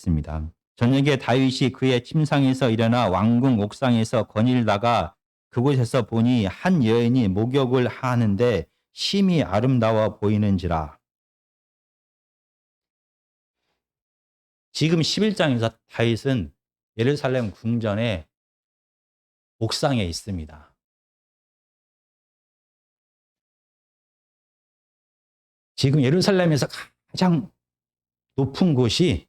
있습니다. 저녁에 다윗이 그의 침상에서 일어나 왕궁 옥상에서 거닐다가 그곳에서 보니 한 여인이 목욕을 하는데 심히 아름다워 보이는지라. 지금 11장에서 다윗은 예루살렘 궁전의 옥상에 있습니다. 지금 예루살렘에서 가장 높은 곳이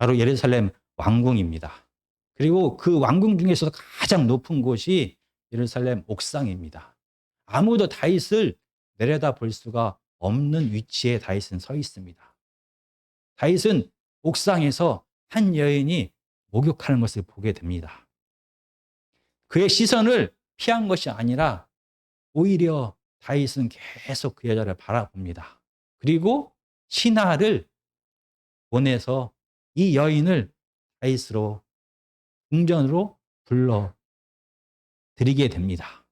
바로 예루살렘 왕궁입니다. 그리고 그 왕궁 중에서도 가장 높은 곳이 예루살렘 옥상입니다. 아무도 다윗을 내려다 볼 수가 없는 위치에 다윗은 서 있습니다. 다윗은 옥상에서 한 여인이 목욕하는 것을 보게 됩니다. 그의 시선을 피한 것이 아니라 오히려 다윗은 계속 그 여자를 바라봅니다. 그리고 신하를 보내서 이 여인을 다윗으로 궁전으로 불러 드리게 됩니다.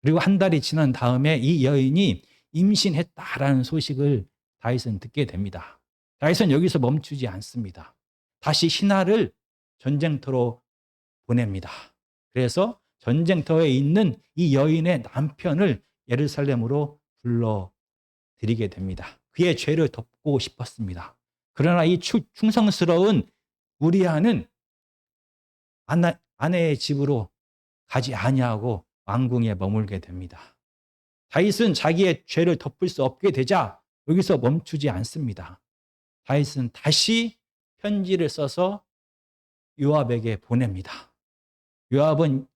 그리고 한 달이 지난 다음에 이 여인이 임신했다라는 소식을 다윗은 듣게 됩니다. 다윗은 여기서 멈추지 않습니다. 다시 신하를 전쟁터로 보냅니다. 그래서 전쟁터에 있는 이 여인의 남편을 예루살렘으로 불러 드리게 됩니다. 그의 죄를 덮고 싶었습니다. 그러나 이 충성스러운 우리아는 아내의 집으로 가지 아니하고 왕궁에 머물게 됩니다. 다윗은 자기의 죄를 덮을 수 없게 되자 여기서 멈추지 않습니다. 다윗은 다시 편지를 써서 요압에게 보냅니다. 요압은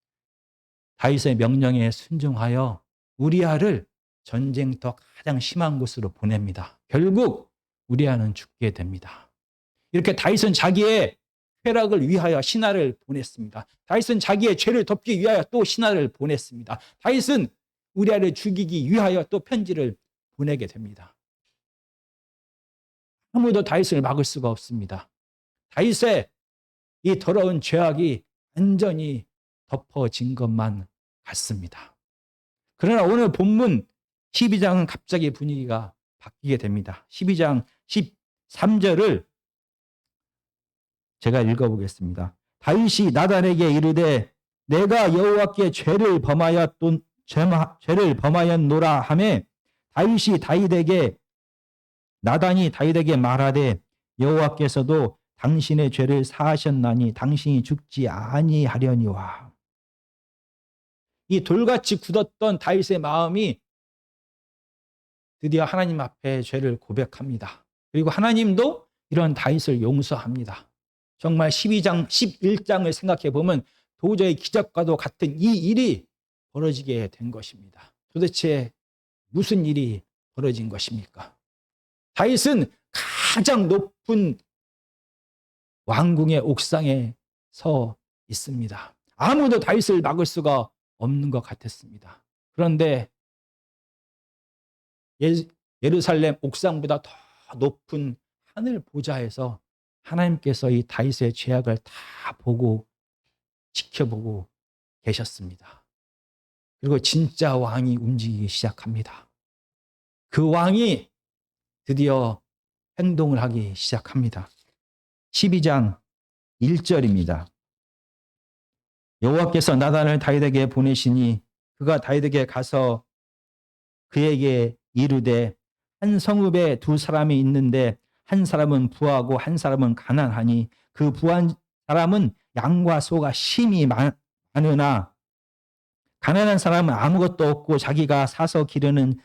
다윗의 명령에 순종하여 우리아를 전쟁터 가장 심한 곳으로 보냅니다. 결국 우리아는 죽게 됩니다. 이렇게 다윗은 자기의 쾌락을 위하여 신하를 보냈습니다. 다윗은 자기의 죄를 덮기 위하여 또 신하를 보냈습니다. 다윗은 우리아를 죽이기 위하여 또 편지를 보내게 됩니다. 아무도 다윗을 막을 수가 없습니다. 다윗의 이 더러운 죄악이 완전히 덮어진 것만 같습니다. 그러나 오늘 본문 12장은 갑자기 분위기가 바뀌게 됩니다. 12장 13절을 제가 읽어보겠습니다. 다윗이 나단에게 이르되 내가 여호와께 죄를 범하였노라 하매 나단이 다윗에게 말하되 여호와께서도 당신의 죄를 사하셨나니 당신이 죽지 아니하려니와. 이 돌같이 굳었던 다윗의 마음이 드디어 하나님 앞에 죄를 고백합니다. 그리고 하나님도 이런 다윗을 용서합니다. 정말 12장, 11장을 생각해 보면 도저히 기적과도 같은 이 일이 벌어지게 된 것입니다. 도대체 무슨 일이 벌어진 것입니까? 다윗은 가장 높은 왕궁의 옥상에 서 있습니다. 아무도 다윗을 막을 수가 없는 것 같았습니다. 그런데 예루살렘 옥상보다 더 높은 하늘 보좌에서 하나님께서 이 다윗의 죄악을 다 보고 지켜보고 계셨습니다. 그리고 진짜 왕이 움직이기 시작합니다. 그 왕이 드디어 행동을 하기 시작합니다. 12장 1절입니다. 여호와께서 나단을 다윗에게 보내시니 그가 다윗에게 가서 그에게 이르되 한 성읍에 두 사람이 있는데 한 사람은 부하고 한 사람은 가난하니 그 부한 사람은 양과 소가 심히 많으나 가난한 사람은 아무것도 없고 자기가 사서 기르는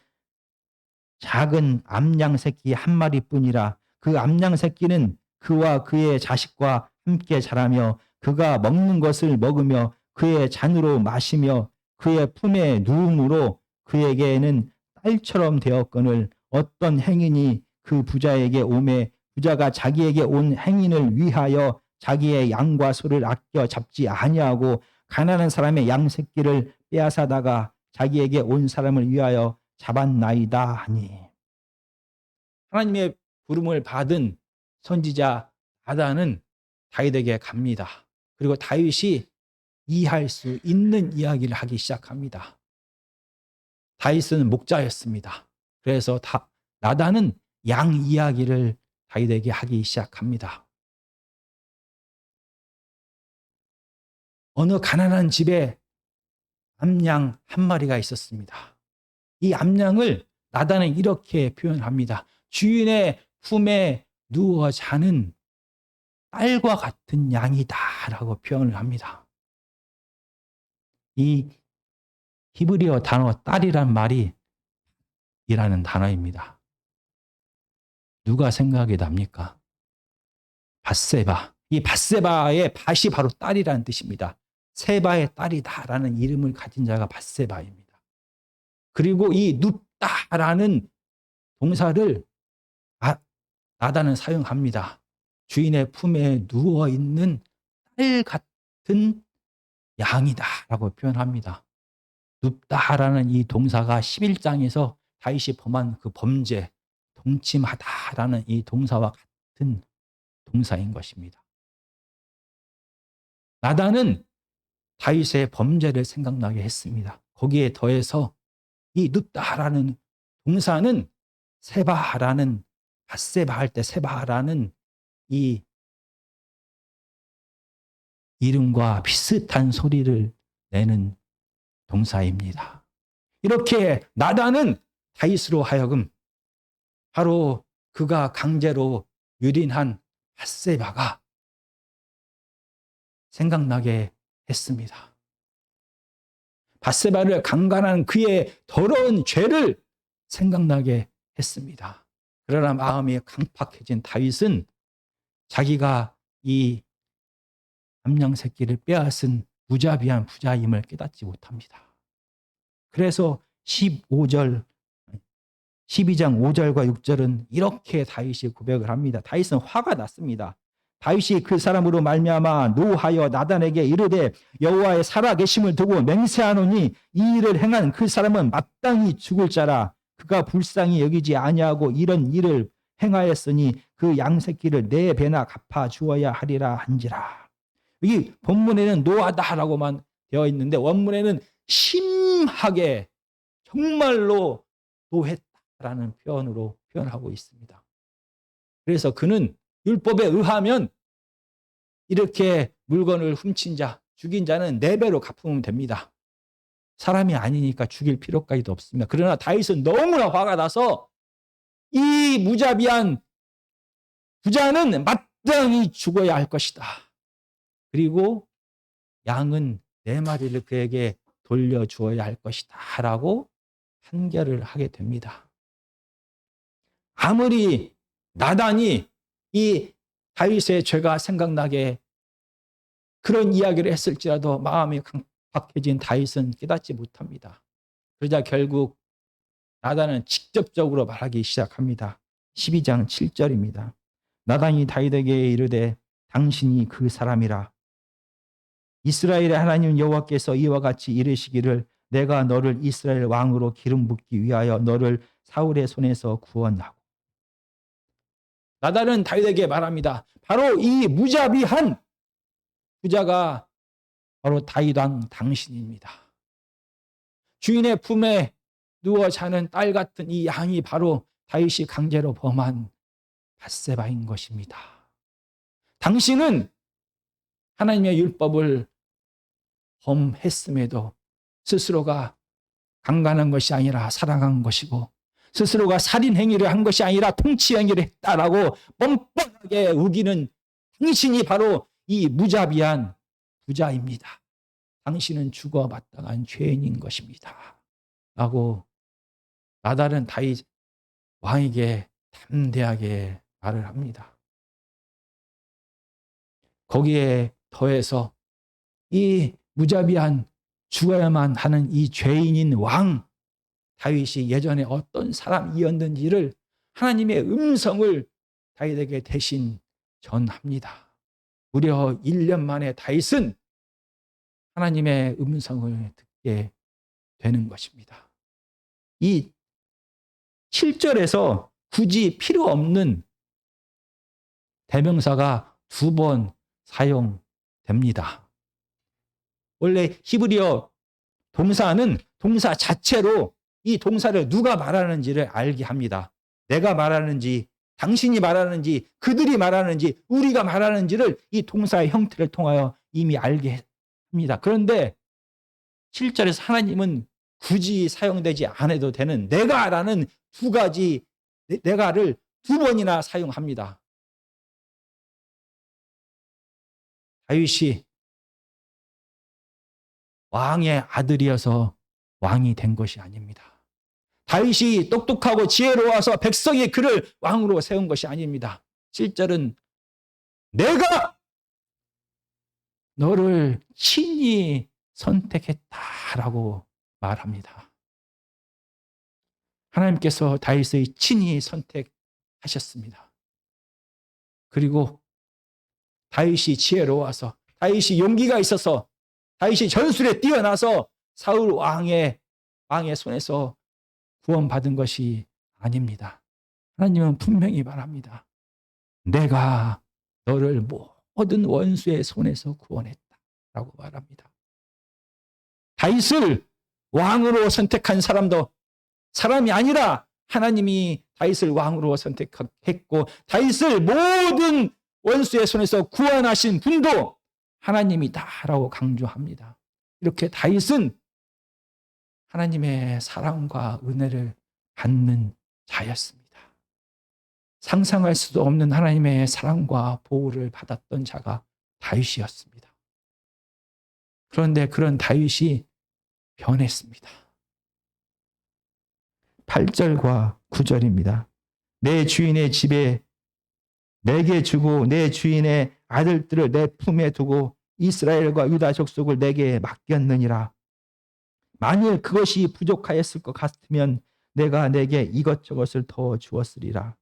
작은 암양 새끼 한 마리뿐이라. 그 암양 새끼는 그와 그의 자식과 함께 자라며 그가 먹는 것을 먹으며 그의 잔으로 마시며 그의 품에 누움으로 그에게는 딸처럼 되었거늘 어떤 행인이 그 부자에게 오매 부자가 자기에게 온 행인을 위하여 자기의 양과 소를 아껴 잡지 아니하고 가난한 사람의 양 새끼를 빼앗아다가 자기에게 온 사람을 위하여 잡았나이다 하니. 하나님의 부름을 받은 선지자 나단은 다윗에게 갑니다. 그리고 다윗이 이해할 수 있는 이야기를 하기 시작합니다. 다윗은 목자였습니다. 그래서 나단은 양 이야기를 다윗에게 하기 시작합니다. 어느 가난한 집에 암양 한 마리가 있었습니다. 이 암양을 나단은 이렇게 표현합니다. 주인의 품에 누워 자는 딸과 같은 양이다라고 표현을 합니다. 이 히브리어 단어 딸이란 말이 이라는 단어입니다. 누가 생각이 납니까? 밧세바. 이 밧세바의 밧이 바로 딸이라는 뜻입니다. 세바의 딸이다라는 이름을 가진 자가 밧세바입니다. 그리고 이 눕다라는 동사를 나단은 사용합니다. 주인의 품에 누워있는 딸 같은 양이다라고 표현합니다. 눕다라는 이 동사가 11장에서 다윗이 범한 그 범죄, 동침하다라는 이 동사와 같은 동사인 것입니다. 나단은 다윗의 범죄를 생각나게 했습니다. 거기에 더해서 이 눕다라는 동사는 세바라는 밧세바 할 때 세바라는 이 이름과 비슷한 소리를 내는 동사입니다. 이렇게 나단은 다윗으로 하여금 바로 그가 강제로 유린한 밧세바가 생각나게 했습니다. 밧세바를 강간한 그의 더러운 죄를 생각나게 했습니다. 그러나 마음이 강팍해진 다윗은 자기가 이 암양 새끼를 빼앗은 무자비한 부자임을 깨닫지 못합니다. 그래서 12장 5절과 6절은 이렇게 다윗이 고백을 합니다. 다윗은 화가 났습니다. 다윗이 그 사람으로 말미암아 노하여 나단에게 이르되 여호와의 살아계심을 두고 맹세하노니 이 일을 행한 그 사람은 마땅히 죽을 자라. 그가 불쌍히 여기지 아니하고 이런 일을 행하였으니 그 양새끼를 네 배나 갚아 주어야 하리라 한지라. 이 본문에는 노하다라고만 되어 있는데 원문에는 심하게 정말로 노했다라는 표현으로 표현하고 있습니다. 그래서 그는 율법에 의하면 이렇게 물건을 훔친 자, 죽인 자는 4배로 갚으면 됩니다. 사람이 아니니까 죽일 필요까지도 없습니다. 그러나 다윗은 너무나 화가 나서 이 무자비한 부자는 마땅히 죽어야 할 것이다. 그리고 양은 4마리를 그에게 돌려주어야 할 것이다 라고 판결을 하게 됩니다. 아무리 나단이 이 다윗의 죄가 생각나게 그런 이야기를 했을지라도 마음이 강팍해진 다윗은 깨닫지 못합니다. 그러자 결국 나단은 직접적으로 말하기 시작합니다. 12장 7절입니다. 나단이 다윗에게 이르되 당신이 그 사람이라. 이스라엘의 하나님 여호와께서 이와 같이 이르시기를 내가 너를 이스라엘 왕으로 기름 붓기 위하여 너를 사울의 손에서 구원하고. 나단은 다윗에게 말합니다. 바로 이 무자비한 부자가 바로 다윗 왕 당신입니다. 주인의 품에 누워 자는 딸 같은 이 양이 바로 다윗이 강제로 범한 밧세바인 것입니다. 당신은 하나님의 율법을 범했음에도 스스로가 강간한 것이 아니라 사랑한 것이고 스스로가 살인 행위를 한 것이 아니라 통치 행위를 했다라고 뻔뻔하게 우기는 당신이 바로 이 무자비한 부자입니다. 당신은 죽어 마땅한 죄인인 것입니다. 라고 나단은 다윗 왕에게 담대하게 말을 합니다. 거기에 더해서 이 무자비한 죽어야만 하는 이 죄인인 왕 다윗이 예전에 어떤 사람이었는지를 하나님의 음성을 다윗에게 대신 전합니다. 무려 1년 만에 다윗은 하나님의 음성을 듣게 되는 것입니다. 이 7절에서 굳이 필요 없는 대명사가 2번 사용됩니다. 원래 히브리어 동사는 동사 자체로 이 동사를 누가 말하는지를 알게 합니다. 내가 말하는지, 당신이 말하는지, 그들이 말하는지, 우리가 말하는지를 이 동사의 형태를 통하여 이미 알게 합니다. 그런데 7절에서 하나님은 굳이 사용되지 않아도 되는 내가라는 두 가지 내가를 두 번이나 사용합니다. 다윗이 왕의 아들이어서 왕이 된 것이 아닙니다. 다윗이 똑똑하고 지혜로워서 백성이 그를 왕으로 세운 것이 아닙니다. 7절은 내가 너를 친히 선택했다라고 말합니다. 하나님께서 다윗을 친히 선택하셨습니다. 그리고 다윗이 지혜로워서, 다윗이 용기가 있어서, 다윗이 전술에 뛰어나서 사울 왕의 손에서 구원받은 것이 아닙니다. 하나님은 분명히 말합니다. 내가 너를 모든 원수의 손에서 구원했다라고 말합니다. 다윗을 왕으로 선택한 사람도 사람이 아니라 하나님이 다윗을 왕으로 선택했고, 다윗을 모든 원수의 손에서 구원하신 분도 하나님이다라고 강조합니다. 이렇게 다윗은 하나님의 사랑과 은혜를 받는 자였습니다. 상상할 수도 없는 하나님의 사랑과 보호를 받았던 자가 다윗이었습니다. 그런데 그런 다윗이 변했습니다. 8절과 9절입니다. 내 주인의 집에 내게 주고 내 주인의 아들들을 내 품에 두고 이스라엘과 유다 족속을 내게 맡겼느니라. 만일 그것이 부족하였을 것 같으면 내가 내게 이것저것을 더 주었으리라.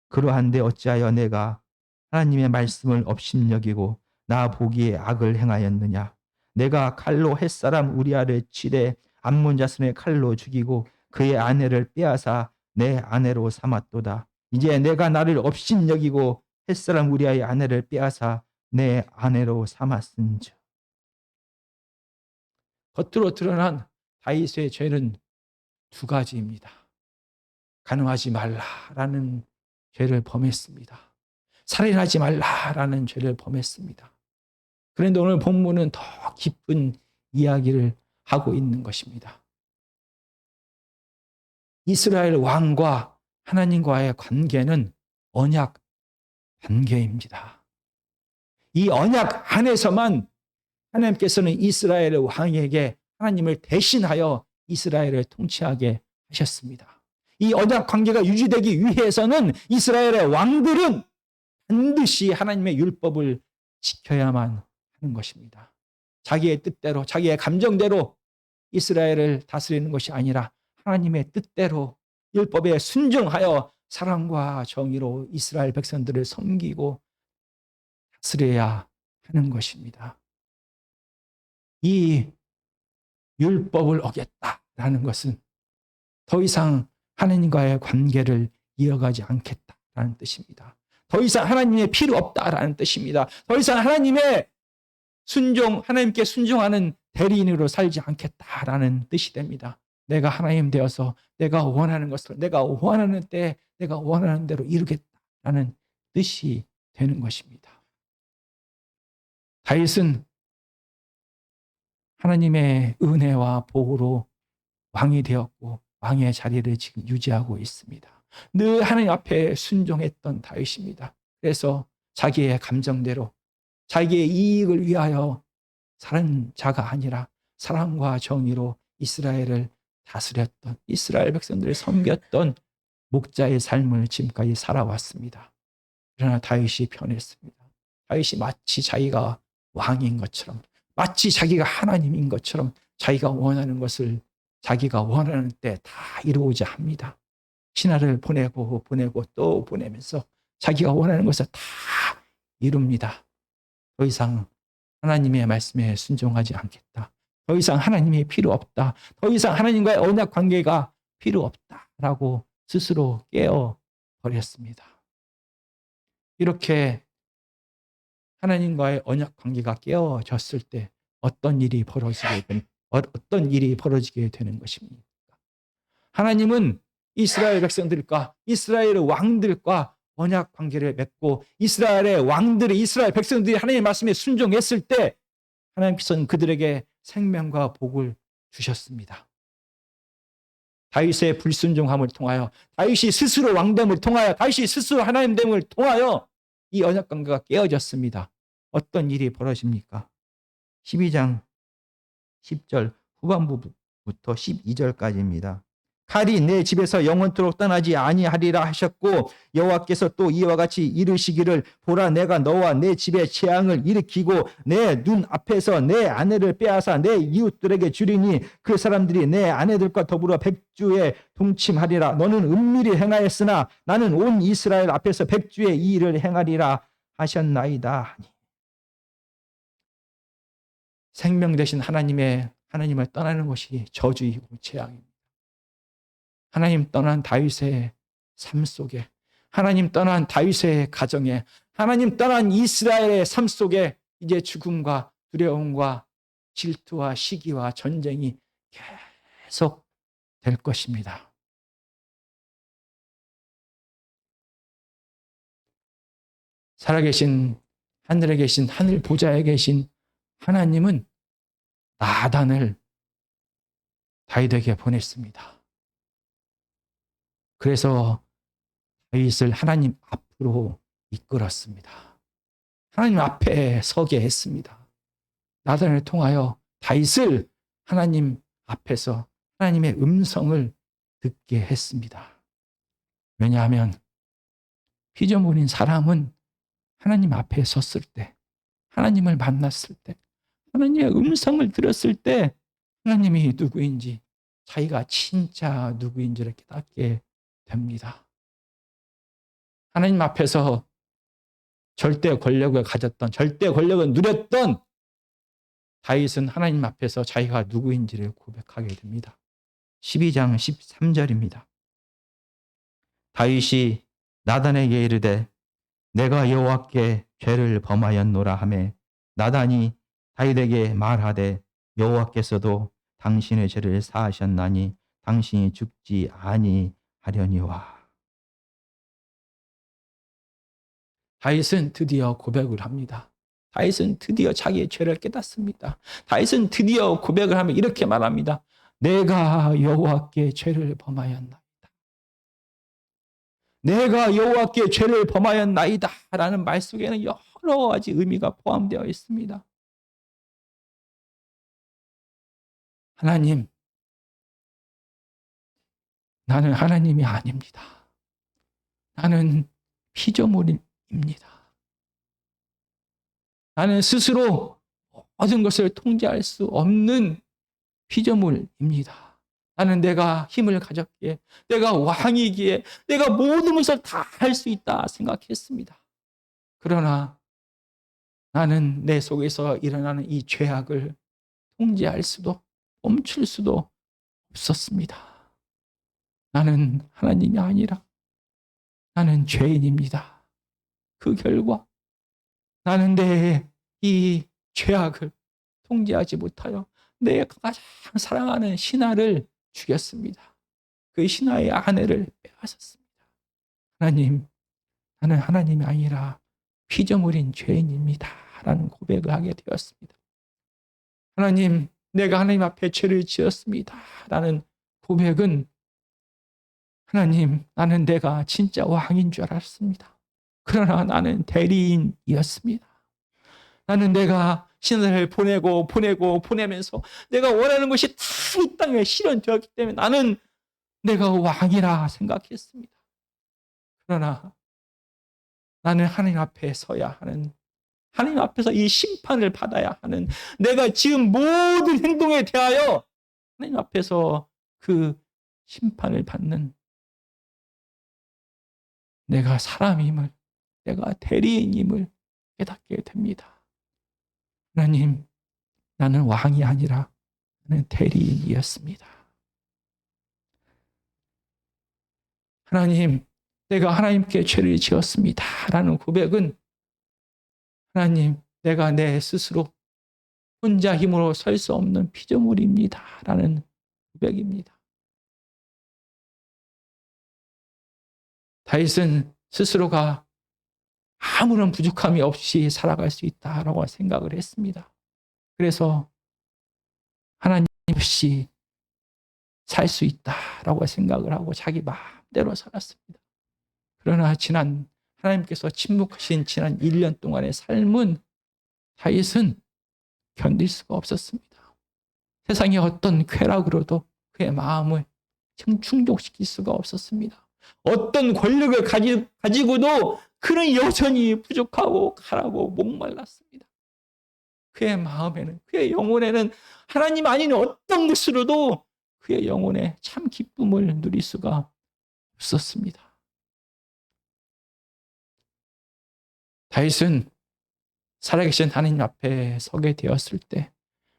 그러한데 어찌하여 내가 하나님의 말씀을 업신여기고 나 보기에 악을 행하였느냐. 내가 칼로 햇사람 우리아를 치되 암몬 자손의 칼로 죽이고 그의 아내를 빼앗아 내 아내로 삼았도다. 이제 내가 나를 업신여기고 햇사람 우리아의 아내를 빼앗아 내 아내로 삼았은즉. 겉으로 드러난 다윗의 죄는 두 가지입니다. 간음하지 말라라는 죄를 범했습니다. 살인하지 말라라는 죄를 범했습니다. 그런데 오늘 본문은 더 깊은 이야기를 하고 있는 것입니다. 이스라엘 왕과 하나님과의 관계는 언약 관계입니다. 이 언약 안에서만 하나님께서는 이스라엘 왕에게 하나님을 대신하여 이스라엘을 통치하게 하셨습니다. 이 언약 관계가 유지되기 위해서는 이스라엘의 왕들은 반드시 하나님의 율법을 지켜야만 하는 것입니다. 자기의 뜻대로, 자기의 감정대로 이스라엘을 다스리는 것이 아니라 하나님의 뜻대로 율법에 순종하여 사랑과 정의로 이스라엘 백성들을 섬기고 다스려야 하는 것입니다. 이 율법을 어겼다라는 것은 더 이상 하나님과의 관계를 이어가지 않겠다라는 뜻입니다. 더 이상 하나님의 필요 없다라는 뜻입니다. 더 이상 하나님의 하나님께 순종하는 대리인으로 살지 않겠다라는 뜻이 됩니다. 내가 하나님 되어서 내가 원하는 것을 내가 원하는 때 내가 원하는 대로 이루겠다라는 뜻이 되는 것입니다. 다윗은 하나님의 은혜와 보호로 왕이 되었고 왕의 자리를 지금 유지하고 있습니다. 늘 하나님 앞에 순종했던 다윗입니다. 그래서 자기의 감정대로 자기의 이익을 위하여 사는 자가 아니라 사랑과 정의로 이스라엘을 다스렸던, 이스라엘 백성들을 섬겼던 목자의 삶을 지금까지 살아왔습니다. 그러나 다윗이 변했습니다. 다윗이 마치 자기가 왕인 것처럼, 마치 자기가 하나님인 것처럼 자기가 원하는 것을 자기가 원하는 때 다 이루고자 합니다. 신하를 보내고 또 보내면서 자기가 원하는 것을 다 이룹니다. 더 이상 하나님의 말씀에 순종하지 않겠다. 더 이상 하나님이 필요 없다. 더 이상 하나님과의 언약 관계가 필요 없다라고 스스로 깨어버렸습니다. 이렇게 하나님과의 언약 관계가 깨어졌을 때 어떤 일이 벌어지게 되는 것입니까? 하나님은 이스라엘 백성들과 이스라엘 왕들과 언약 관계를 맺고 이스라엘 백성들이 하나님의 말씀에 순종했을 때 하나님께서는 그들에게 생명과 복을 주셨습니다. 다윗의 불순종함을 통하여, 다윗이 스스로 왕됨을 통하여, 다윗이 스스로 하나님됨을 통하여 이 언약 관계가 깨어졌습니다. 어떤 일이 벌어집니까? 12장 10절 후반부부터 12절까지입니다. 칼이 내 집에서 영원토록 떠나지 아니하리라 하셨고 여호와께서 또 이와 같이 이르시기를 보라 내가 너와 내 집에 재앙을 일으키고 내 눈 앞에서 내 아내를 빼앗아 내 이웃들에게 주리니 그 사람들이 내 아내들과 더불어 백주에 동침하리라. 너는 은밀히 행하였으나 나는 온 이스라엘 앞에서 백주의 이 일을 행하리라 하셨나이다. 생명 되신 하나님을 떠나는 것이 저주이고 재앙입니다. 하나님 떠난 다윗의 삶 속에, 하나님 떠난 다윗의 가정에, 하나님 떠난 이스라엘의 삶 속에 이제 죽음과 두려움과 질투와 시기와 전쟁이 계속 될 것입니다. 살아계신 하늘에 계신 하늘 보좌에 계신 하나님은 나단을 다윗에게 보냈습니다. 그래서 다윗을 하나님 앞으로 이끌었습니다. 하나님 앞에 서게 했습니다. 나단을 통하여 다윗을 하나님 앞에서 하나님의 음성을 듣게 했습니다. 왜냐하면 피조물인 사람은 하나님 앞에 섰을 때, 하나님을 만났을 때, 하나님의 음성을 들었을 때 하나님이 누구인지, 자기가 진짜 누구인지를 깨닫게 됩니다. 하나님 앞에서 절대 권력을 가졌던, 절대 권력을 누렸던 다윗은 하나님 앞에서 자기가 누구인지를 고백하게 됩니다. 12장 13절입니다. 다윗이 나단에게 이르되 내가 여호와께 죄를 범하였노라 하매 나단이 다윗에게 말하되 여호와께서도 당신의 죄를 사하셨나니 당신이 죽지 아니하려니와. 다윗은 드디어 고백을 합니다. 다윗은 드디어 자기의 죄를 깨닫습니다. 다윗은 드디어 고백을 하며 이렇게 말합니다. 내가 여호와께 죄를 범하였나이다. 내가 여호와께 죄를 범하였나이다 라는 말 속에는 여러 가지 의미가 포함되어 있습니다. 하나님, 나는 하나님이 아닙니다. 나는 피조물입니다. 나는 스스로 모든 것을 통제할 수 없는 피조물입니다. 나는 내가 힘을 가졌기에, 내가 왕이기에, 내가 모든 것을 다 할 수 있다 생각했습니다. 그러나 나는 내 속에서 일어나는 이 죄악을 통제할 수도 멈출 수도 없었습니다. 나는 하나님이 아니라 나는 죄인입니다. 그 결과 나는 내 이 죄악을 통제하지 못하여 내가 가장 사랑하는 신하를 죽였습니다. 그 신하의 아내를 빼앗았습니다. 하나님, 나는 하나님이 아니라 피조물인 죄인입니다. 라는 고백을 하게 되었습니다. 하나님, 내가 하나님 앞에 죄를 지었습니다. 라는 고백은 하나님, 나는 내가 진짜 왕인 줄 알았습니다. 그러나 나는 대리인이었습니다. 나는 내가 신하를 보내면서 내가 원하는 것이 다 이 땅에 실현되었기 때문에 나는 내가 왕이라 생각했습니다. 그러나 나는 하나님 앞에 서야 하는, 하나님 앞에서 이 심판을 받아야 하는, 내가 지금 모든 행동에 대하여 하나님 앞에서 그 심판을 받는 내가 사람임을, 내가 대리인임을 깨닫게 됩니다. 하나님, 나는 왕이 아니라 나는 대리인이었습니다. 하나님, 내가 하나님께 죄를 지었습니다. 라는 고백은 하나님, 내가 내 스스로 혼자 힘으로 설 수 없는 피조물입니다. 라는 고백입니다. 다윗은 스스로가 아무런 부족함이 없이 살아갈 수 있다라고 생각을 했습니다. 그래서 하나님 없이 살 수 있다라고 생각을 하고 자기 마음대로 살았습니다. 그러나 하나님께서 침묵하신 지난 1년 동안의 삶은 다윗은 견딜 수가 없었습니다. 세상의 어떤 쾌락으로도 그의 마음을 충족시킬 수가 없었습니다. 어떤 권력을 가지고도 그는 여전히 부족하고 가라고 목말랐습니다. 그의 마음에는, 그의 영혼에는 하나님 아닌 어떤 것으로도 그의 영혼에 참 기쁨을 누릴 수가 없었습니다. 다윗은 살아계신 하나님 앞에 서게 되었을 때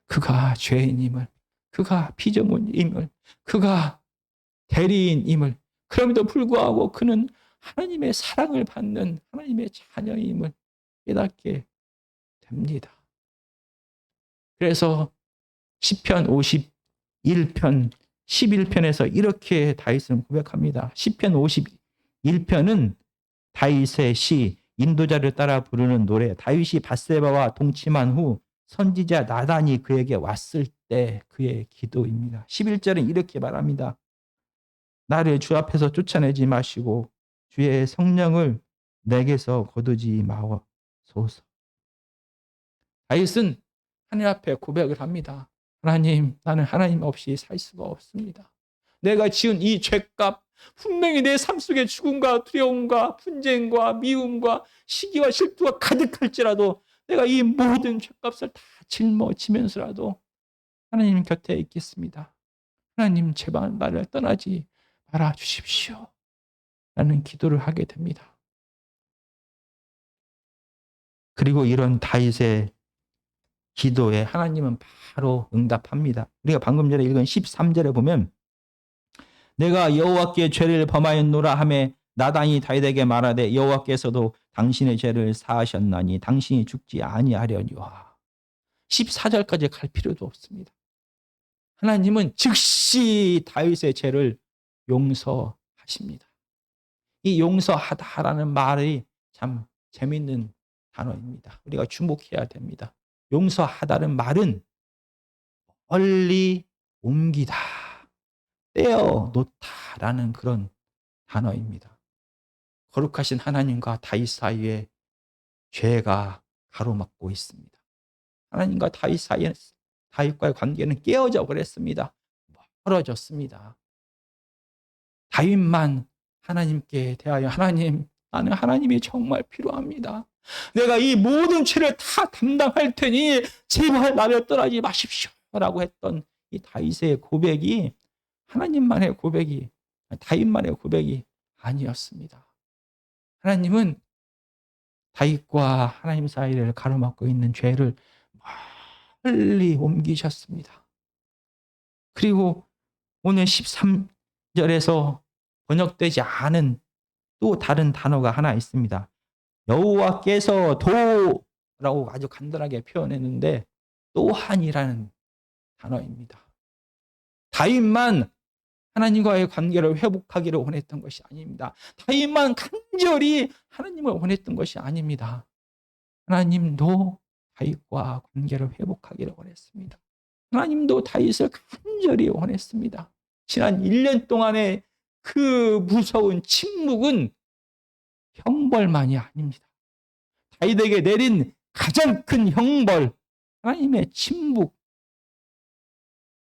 그가 죄인임을, 그가 피조물임을, 그가 대리인임을, 그럼에도 불구하고 그는 하나님의 사랑을 받는 하나님의 자녀임을 깨닫게 됩니다. 그래서 시편 51편 11편에서 이렇게 다윗은 고백합니다. 시편 51편은 다윗의 시, 인도자를 따라 부르는 노래. 다윗이 밧세바와 동침한 후 선지자 나단이 그에게 왔을 때 그의 기도입니다. 11절은 이렇게 말합니다. 나를 주 앞에서 쫓아내지 마시고 주의 성령을 내게서 거두지 마소서. 다윗은 하나님 앞에 고백을 합니다. 하나님, 나는 하나님 없이 살 수가 없습니다. 내가 지은 이 죄값, 분명히 내 삶 속에 죽음과 두려움과 분쟁과 미움과 시기와 질투가 가득할지라도 내가 이 모든 죄값을 다 짊어지면서라도 하나님 곁에 있겠습니다. 하나님, 제발 나를 떠나지 말아 주십시오. 라는 기도를 하게 됩니다. 그리고 이런 다윗의 기도에 하나님은 바로 응답합니다. 우리가 방금 전에 읽은 13절에 보면 내가 여호와께 죄를 범하였노라 하매 나단이 다윗에게 말하되 여호와께서도 당신의 죄를 사하셨나니 당신이 죽지 아니하려니와. 14절까지 갈 필요도 없습니다. 하나님은 즉시 다윗의 죄를 용서하십니다. 이 용서하다라는 말이 참 재미있는 단어입니다. 우리가 주목해야 됩니다. 용서하다는 말은 멀리 옮기다, 떼어 놓다라는 그런 단어입니다. 거룩하신 하나님과 다윗 사이에 죄가 가로막고 있습니다. 하나님과 다윗 사이에 다윗과의 관계는 깨어져 버렸습니다. 멀어졌습니다. 다윗만 하나님께 대하여 하나님, 나는 하나님이 정말 필요합니다. 내가 이 모든 죄를 다 담당할 테니 제발 나를 떠나지 마십시오. 라고 했던 이 다윗의 고백이 하나님만의 고백이, 다윗만의 고백이 아니었습니다. 하나님은 다윗과 하나님 사이를 가로막고 있는 죄를 멀리 옮기셨습니다. 그리고 오늘 13절에서 번역되지 않은 또 다른 단어가 하나 있습니다. 여호와께서 도라고 아주 간단하게 표현했는데 또한이라는 단어입니다. 다윗만 하나님과의 관계를 회복하기를 원했던 것이 아닙니다. 다윗만 간절히 하나님을 원했던 것이 아닙니다. 하나님도 다윗과 관계를 회복하기를 원했습니다. 하나님도 다윗을 간절히 원했습니다. 지난 1년 동안의 그 무서운 침묵은 형벌만이 아닙니다. 다윗에게 내린 가장 큰 형벌, 하나님의 침묵.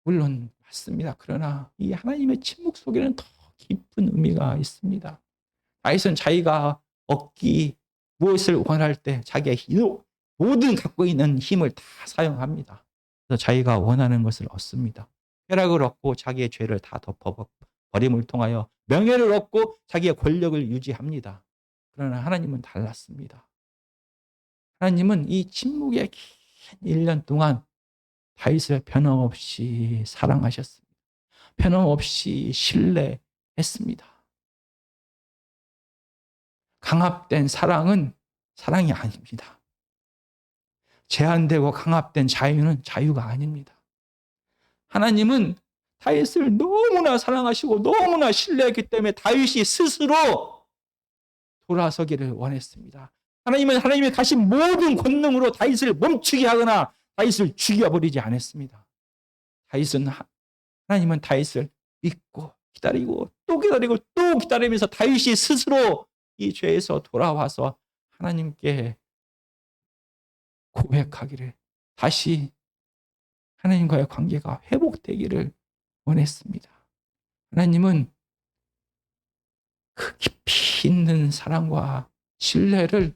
물론 맞습니다. 그러나 이 하나님의 침묵 속에는 더 깊은 의미가 있습니다. 다윗은 자기가 얻기 무엇을 원할 때 자기의 모든 갖고 있는 힘을 다 사용합니다. 그래서 자기가 원하는 것을 얻습니다. 쾌락을 얻고 자기의 죄를 다 덮어버림을 통하여 명예를 얻고 자기의 권력을 유지합니다. 그러나 하나님은 달랐습니다. 하나님은 이 침묵의 긴 1년 동안 다윗을 변함없이 사랑하셨습니다. 변함없이 신뢰했습니다. 강압된 사랑은 사랑이 아닙니다. 제한되고 강압된 자유는 자유가 아닙니다. 하나님은 다윗을 너무나 사랑하시고 너무나 신뢰했기 때문에 다윗이 스스로 돌아서기를 원했습니다. 하나님은 하나님이 가신 모든 권능으로 다윗을 멈추게 하거나 다윗을 죽여버리지 않았습니다. 하나님은 다윗을 믿고 기다리고 또 기다리고 또 기다리면서 다윗이 스스로 이 죄에서 돌아와서 하나님께 고백하기를, 다시 하나님과의 관계가 회복되기를 원했습니다. 하나님은 그 깊이 있는 사랑과 신뢰를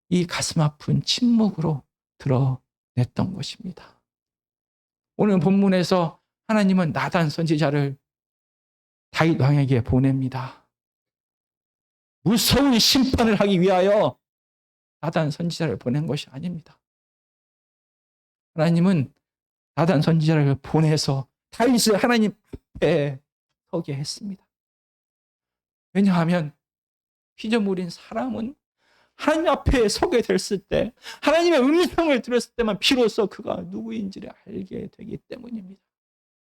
이 가슴 아픈 침묵으로 드러냈던 것입니다. 오늘 본문에서 하나님은 나단 선지자를 다윗 왕에게 보냅니다. 무서운 심판을 하기 위하여 나단 선지자를 보낸 것이 아닙니다. 하나님은 나단 선지자를 보내서 다윗을 하나님 앞에 서게 했습니다. 왜냐하면 피조물인 사람은 하나님 앞에 서게 됐을 때, 하나님의 음성을 들었을 때만 비로소 그가 누구인지를 알게 되기 때문입니다.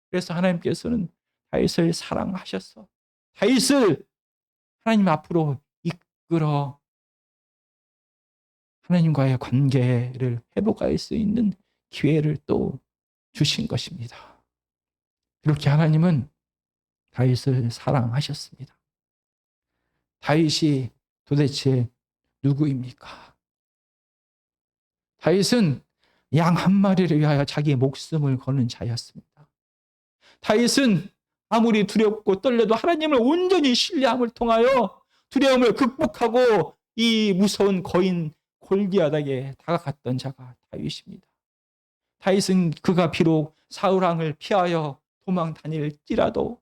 그래서 하나님께서는 다윗을 사랑하셔서 다윗을 하나님 앞으로 이끌어 하나님과의 관계를 회복할 수 있는 기회를 또 주신 것입니다. 그렇게 하나님은 다윗을 사랑하셨습니다. 다윗이 도대체 누구입니까? 다윗은 양 한 마리를 위하여 자기의 목숨을 거는 자였습니다. 다윗은 아무리 두렵고 떨려도 하나님을 온전히 신뢰함을 통하여 두려움을 극복하고 이 무서운 거인 골리앗에게 다가갔던 자가 다윗입니다. 다윗은 그가 비록 사울 왕을 피하여 도망 다닐지라도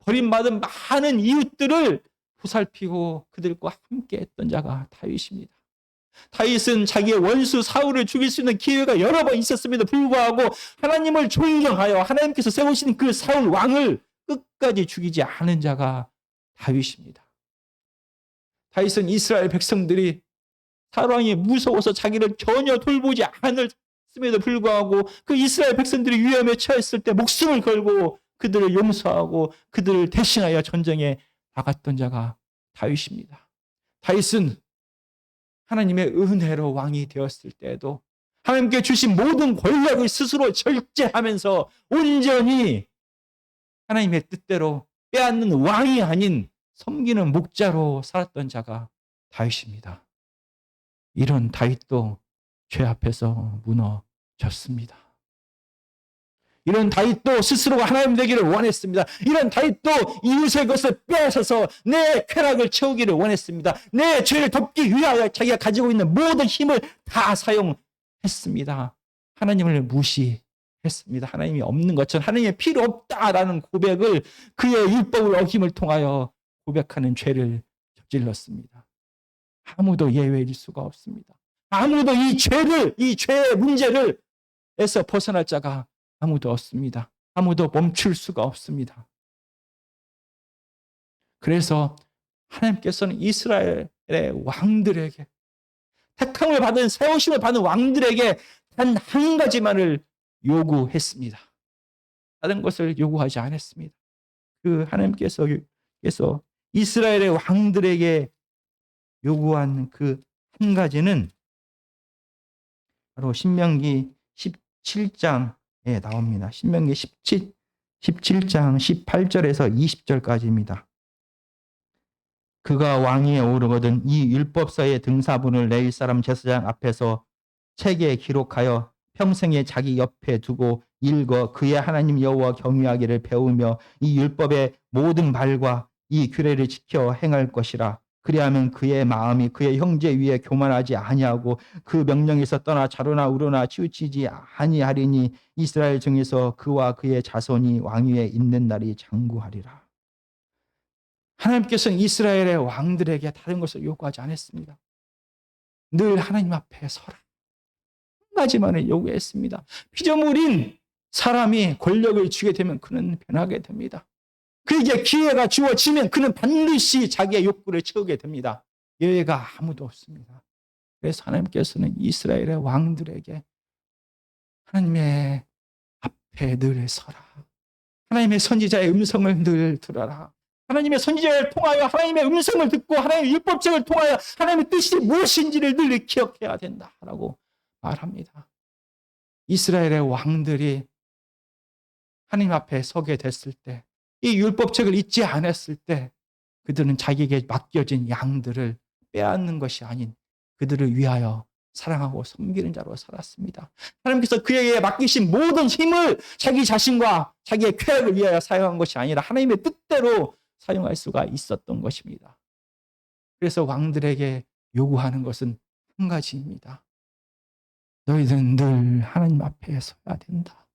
버림받은 많은 이웃들을 보살피고 그들과 함께 했던 자가 다윗입니다. 다윗은 자기의 원수 사울을 죽일 수 있는 기회가 여러 번 있었음에도 불구하고 하나님을 존경하여 하나님께서 세우신 그 사울 왕을 끝까지 죽이지 않은 자가 다윗입니다. 다윗은 이스라엘 백성들이 사울 왕이 무서워서 자기를 전혀 돌보지 않았음에도 불구하고 그 이스라엘 백성들이 위험에 처했을 때 목숨을 걸고 그들을 용서하고 그들을 대신하여 전쟁에 나갔던 자가 다윗입니다. 다윗은 하나님의 은혜로 왕이 되었을 때에도 하나님께 주신 모든 권력을 스스로 절제하면서 온전히 하나님의 뜻대로 빼앗는 왕이 아닌 섬기는 목자로 살았던 자가 다윗입니다. 이런 다윗도 죄 앞에서 무너졌습니다. 이런 다윗도 스스로가 하나님 되기를 원했습니다. 이런 다윗도 이웃의 것을 빼앗아서 내 쾌락을 채우기를 원했습니다. 내 죄를 덮기 위하여 자기가 가지고 있는 모든 힘을 다 사용했습니다. 하나님을 무시했습니다. 하나님이 없는 것처럼 하나님의 필요 없다라는 고백을 그의 율법을 어김을 통하여 고백하는 죄를 저질렀습니다. 아무도 예외일 수가 없습니다. 아무도 이 죄의 문제를 에서 벗어날 자가 아무도 없습니다. 아무도 멈출 수가 없습니다. 그래서 하나님께서는 이스라엘의 왕들에게, 택함을 받은 세우심을 받은 왕들에게 단 한 가지만을 요구했습니다. 다른 것을 요구하지 않았습니다. 그 하나님께서 이스라엘의 왕들에게 요구한 그 한 가지는 바로 신명기 17장에 나옵니다. 신명기 17장 18절에서 20절까지입니다. 그가 왕위에 오르거든 이 율법서의 등사본을 레위 사람 제사장 앞에서 책에 기록하여 평생에 자기 옆에 두고 읽어 그의 하나님 여호와 경외하기를 배우며 이 율법의 모든 말과 이 규례를 지켜 행할 것이라. 그리하면 그의 마음이 그의 형제 위에 교만하지 아니하고 그 명령에서 떠나 좌로나 우로나 치우치지 아니하리니 이스라엘 중에서 그와 그의 자손이 왕위에 있는 날이 장구하리라. 하나님께서는 이스라엘의 왕들에게 다른 것을 요구하지 않았습니다. 늘 하나님 앞에 서라. 한 가지만을 요구했습니다. 피조물인 사람이 권력을 쥐게 되면 그는 변하게 됩니다. 그에게 기회가 주어지면 그는 반드시 자기의 욕구를 채우게 됩니다. 예외가 아무도 없습니다. 그래서 하나님께서는 이스라엘의 왕들에게 하나님의 앞에 늘 서라. 하나님의 선지자의 음성을 늘 들어라. 하나님의 선지자를 통하여 하나님의 음성을 듣고 하나님의 율법책을 통하여 하나님의 뜻이 무엇인지를 늘 기억해야 된다라고 말합니다. 이스라엘의 왕들이 하나님 앞에 서게 됐을 때, 이 율법책을 잊지 않았을 때 그들은 자기에게 맡겨진 양들을 빼앗는 것이 아닌 그들을 위하여 사랑하고 섬기는 자로 살았습니다. 하나님께서 그에게 맡기신 모든 힘을 자기 자신과 자기의 쾌락을 위하여 사용한 것이 아니라 하나님의 뜻대로 사용할 수가 있었던 것입니다. 그래서 왕들에게 요구하는 것은 한 가지입니다. 너희들은 늘 하나님 앞에 서야 된다.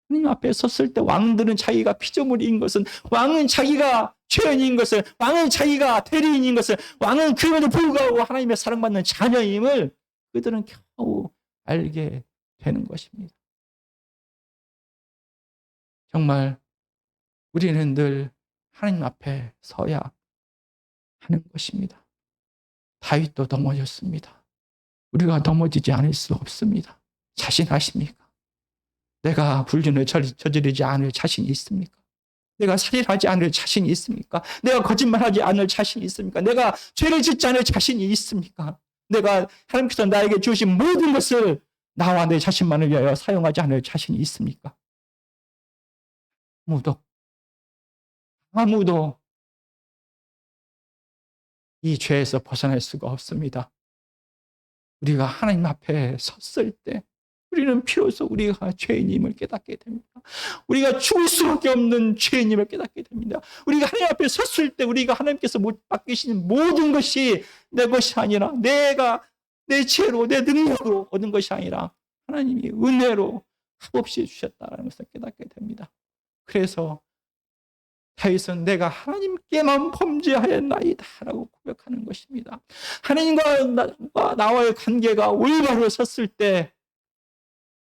하나님 앞에 섰을 때 왕들은 자기가 피조물인 것은, 왕은 자기가 죄인인 것을, 왕은 자기가 대리인인 것을, 왕은 그럼에도 불구하고 하나님의 사랑받는 자녀임을 그들은 겨우 알게 되는 것입니다. 정말 우리는 늘 하나님 앞에 서야 하는 것입니다. 다윗도 넘어졌습니다. 우리가 넘어지지 않을 수 없습니다. 자신하십니까? 내가 불륜을 저지르지 않을 자신이 있습니까? 내가 살인하지 않을 자신이 있습니까? 내가 거짓말하지 않을 자신이 있습니까? 내가 죄를 짓지 않을 자신이 있습니까? 내가 하나님께서 나에게 주신 모든 것을 나와 내 자신만을 위하여 사용하지 않을 자신이 있습니까? 아무도 이 죄에서 벗어날 수가 없습니다. 우리가 하나님 앞에 섰을 때 우리는 비로소 우리가 죄인임을 깨닫게 됩니다. 우리가 죽을 수밖에 없는 죄인임을 깨닫게 됩니다. 우리가 하나님 앞에 섰을 때 우리가 하나님께서 맡기시는 모든 것이 내 것이 아니라 내가 내 죄로 내 능력으로 얻은 것이 아니라 하나님이 은혜로 값없이 주셨다는 것을 깨닫게 됩니다. 그래서 다윗은 내가 하나님께만 범죄하였나이다 라고 고백하는 것입니다. 하나님과 나와의 관계가 올바로 섰을 때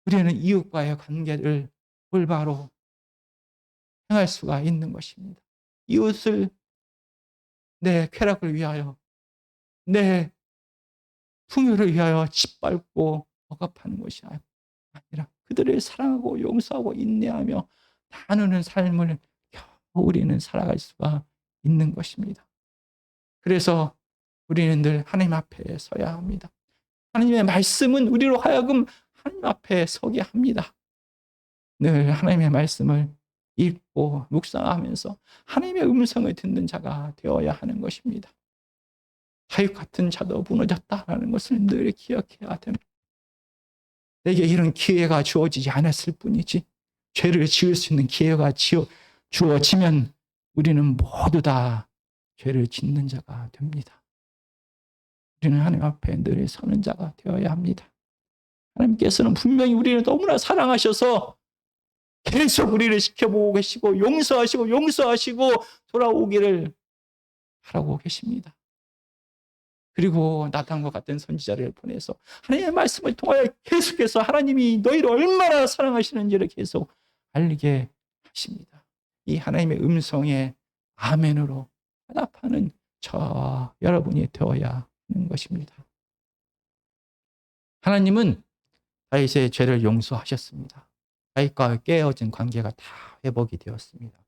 우리는 이웃과의 관계를 올바로 행할 수가 있는 것입니다. 이웃을 내 쾌락을 위하여, 내 풍요를 위하여 짓밟고 억압하는 것이 아니라 그들을 사랑하고 용서하고 인내하며 나누는 삶을 우리는 살아갈 수가 있는 것입니다. 그래서 우리는 늘 하나님 앞에 서야 합니다. 하나님의 말씀은 우리로 하여금 하나님 앞에 서게 합니다. 늘 하나님의 말씀을 읽고 묵상하면서 하나님의 음성을 듣는 자가 되어야 하는 것입니다. 다윗 같은 자도 무너졌다라는 것을 늘 기억해야 됩니다. 내게 이런 기회가 주어지지 않았을 뿐이지 죄를 지을 수 있는 기회가 주어지면 우리는 모두 다 죄를 짓는 자가 됩니다. 우리는 하나님 앞에 늘 서는 자가 되어야 합니다. 하나님께서는 분명히 우리를 너무나 사랑하셔서 계속 우리를 지켜보고 계시고 용서하시고 돌아오기를 바라고 계십니다. 그리고 나단과 같은 선지자를 보내서 하나님의 말씀을 통하여 계속해서 하나님이 너희를 얼마나 사랑하시는지를 계속 알게 하십니다. 이 하나님의 음성에 아멘으로 화답하는 저 여러분이 되어야 하는 것입니다. 하나님은 다윗의 죄를 용서하셨습니다. 다윗과 깨어진 관계가 다 회복이 되었습니다.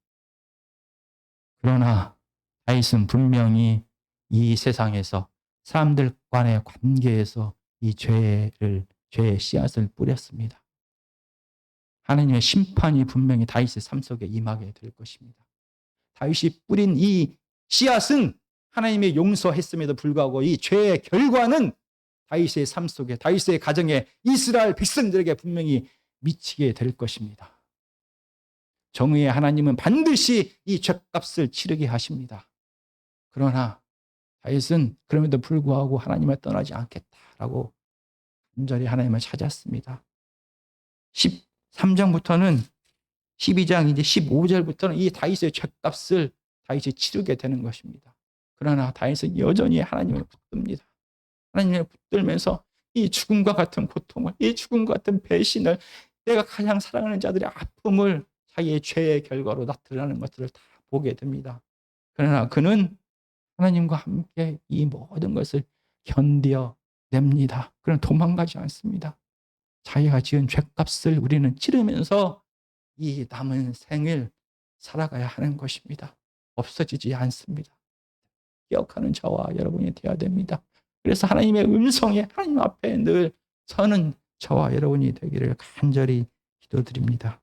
그러나 다윗은 분명히 이 세상에서 사람들 간의 관계에서 이 죄의 씨앗을 뿌렸습니다. 하나님의 심판이 분명히 다윗의 삶 속에 임하게 될 것입니다. 다윗이 뿌린 이 씨앗은 하나님의 용서했음에도 불구하고 이 죄의 결과는 다윗의 삶 속에, 다윗의 가정에, 이스라엘 백성들에게 분명히 미치게 될 것입니다. 정의의 하나님은 반드시 이 죄값을 치르게 하십니다. 그러나 다윗은 그럼에도 불구하고 하나님을 떠나지 않겠다라고 간절히 하나님을 찾았습니다. 13장부터는 12장 이제 15절부터는 이 다윗의 죄값을 다윗이 치르게 되는 것입니다. 그러나 다윗은 여전히 하나님을 붙듭니다. 하나님을 붙들면서 이 죽음과 같은 고통을, 이 죽음과 같은 배신을, 내가 가장 사랑하는 자들의 아픔을 자기의 죄의 결과로 나타나는 것들을 다 보게 됩니다. 그러나 그는 하나님과 함께 이 모든 것을 견뎌냅니다. 그는 도망가지 않습니다. 자기가 지은 죄값을 우리는 치르면서 이 남은 생을 살아가야 하는 것입니다. 없어지지 않습니다. 기억하는 저와 여러분이 되어야 됩니다. 그래서 하나님의 음성에 하나님 앞에 늘 서는 저와 여러분이 되기를 간절히 기도드립니다.